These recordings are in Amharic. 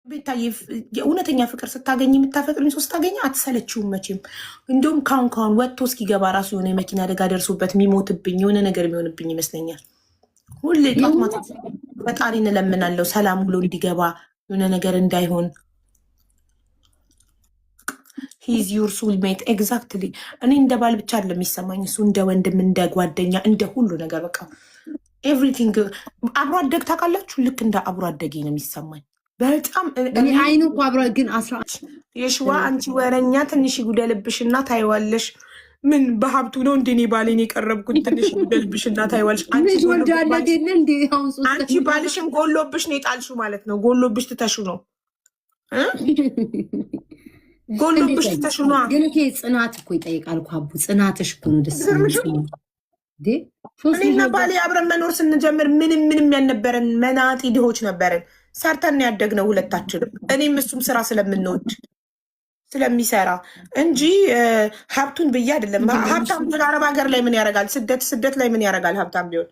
ቤታዬ የእውነተኛ ፍቅር ስታገኝ የምታፈቅርን ሰው ስታገኝ አትሰለችውም መቼም። እንዲሁም ካሁን ወጥቶ እስኪገባ ራሱ የሆነ የመኪና አደጋ ደርሶበት የሚሞትብኝ የሆነ ነገር የሚሆንብኝ ይመስለኛል። ሁሌ ጧት ማታ ፈጣሪ እንለምናለው ሰላም ብሎ እንዲገባ የሆነ ነገር እንዳይሆን። ሂዝ ዩር ሶልሜት ኤግዛክትሊ። እኔ እንደ ባል ብቻ አይደለም የሚሰማኝ እሱ እንደ ወንድም፣ እንደ ጓደኛ፣ እንደ ሁሉ ነገር በቃ ኤቭሪቲንግ። አብሮ አደግ ታውቃላችሁ? ልክ እንደ አብሮ አደጌ ነው የሚሰማኝ በጣም። አይኑ እኮ አብሮ ግን የሽዋ አንቺ ወረኛ ትንሽ ይጉደልብሽና ታይዋለሽ። ምን በሀብቱ ነው እንደኔ ባሌን የቀረብኩት? ትንሽ ይጉደልብሽና ታይዋለሽ። አንቺ ባልሽን ጎሎብሽ ነው የጣልሽው ማለት ነው። ጎሎብሽ ትተሹ ነው ጎሎብሽ ትተሹ ነው። ግን ጽናት እኮ ይጠይቃል እኮ አቡ። ጽናትሽ እኮ ነው ደስ እኔና ባሌ አብረን መኖር ስንጀምር ምንም ያልነበረን መናጢ ድሆች ነበረን። ሰርተን ያደግነው ሁለታችንም። እኔም እሱም ስራ ስለምንወድ ስለሚሰራ እንጂ ሀብቱን ብዬ አይደለም። ሀብታም አረብ ሀገር ላይ ምን ያደርጋል? ስደት ላይ ምን ያደርጋል? ሀብታም ቢሆን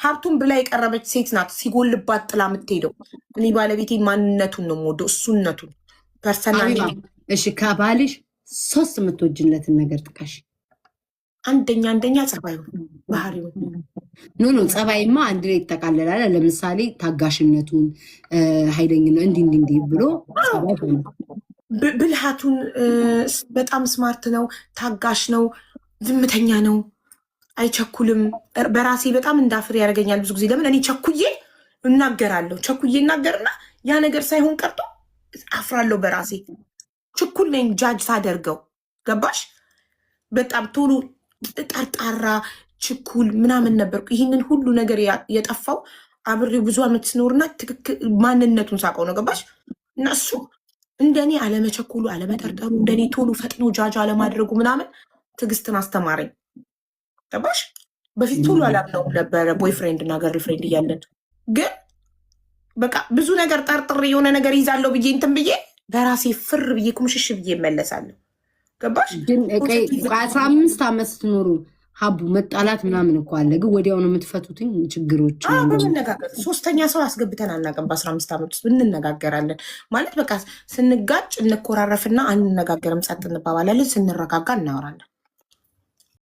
ሀብቱን ብላ የቀረበች ሴት ናት ሲጎልባት ጥላ የምትሄደው። እኔ ባለቤቴ ማንነቱን ነው የምወደው፣ እሱነቱን ፐርሰናል። እሺ ከባልሽ 3 የምትወጅለትን ነገር ጥቀሽ። አንደኛ ጸባዩ፣ ባህሪው። ኖ ጸባይማ አንድ ላይ ይጠቃለላል። ለምሳሌ ታጋሽነቱን፣ ኃይለኝነት እንዲህ ብሎ ጸባይ ሆነ። ብልሃቱን፣ በጣም ስማርት ነው፣ ታጋሽ ነው፣ ዝምተኛ ነው፣ አይቸኩልም። በራሴ በጣም እንዳፍር ያደርገኛል ብዙ ጊዜ። ለምን እኔ ቸኩዬ እናገርና ያ ነገር ሳይሆን ቀርቶ አፍራለሁ በራሴ። ችኩል ነኝ ጃጅ ሳደርገው። ገባሽ? በጣም ቶሎ ጠርጣራ ችኩል ምናምን ነበርኩ። ይህንን ሁሉ ነገር የጠፋው አብሬው ብዙ ዓመት ስኖርና ትክክል ማንነቱን ሳውቀው ነው። ገባሽ? እና እሱ እንደኔ አለመቸኩሉ፣ አለመጠርጠሩ፣ እንደኔ ቶሎ ፈጥኖ ጃጅ አለማድረጉ ምናምን ትዕግስትን አስተማረኝ። ገባሽ? በፊት ቶሎ አላምነውም ነበረ ቦይፍሬንድ እና ገርልፍሬንድ እያለን። ግን በቃ ብዙ ነገር ጠርጥሬ የሆነ ነገር ይዛለው ብዬ እንትን ብዬ በራሴ ፍር ብዬ ኩምሽሽ ብዬ እመለሳለሁ። ገባሽ? ግን 15 ዓመት ስትኖሩ ሀቡ መጣላት ምናምን እኮ አለ። ግን ወዲያው ነው የምትፈቱትኝ ችግሮች በመነጋገር። 3ኛ ሰው አስገብተን አናውቅም። በ15 ዓመት ውስጥ እንነጋገራለን ማለት በቃ ስንጋጭ እንኮራረፍና አንነጋገርም፣ ጸጥ እንባባላለን። ስንረጋጋ እናወራለን።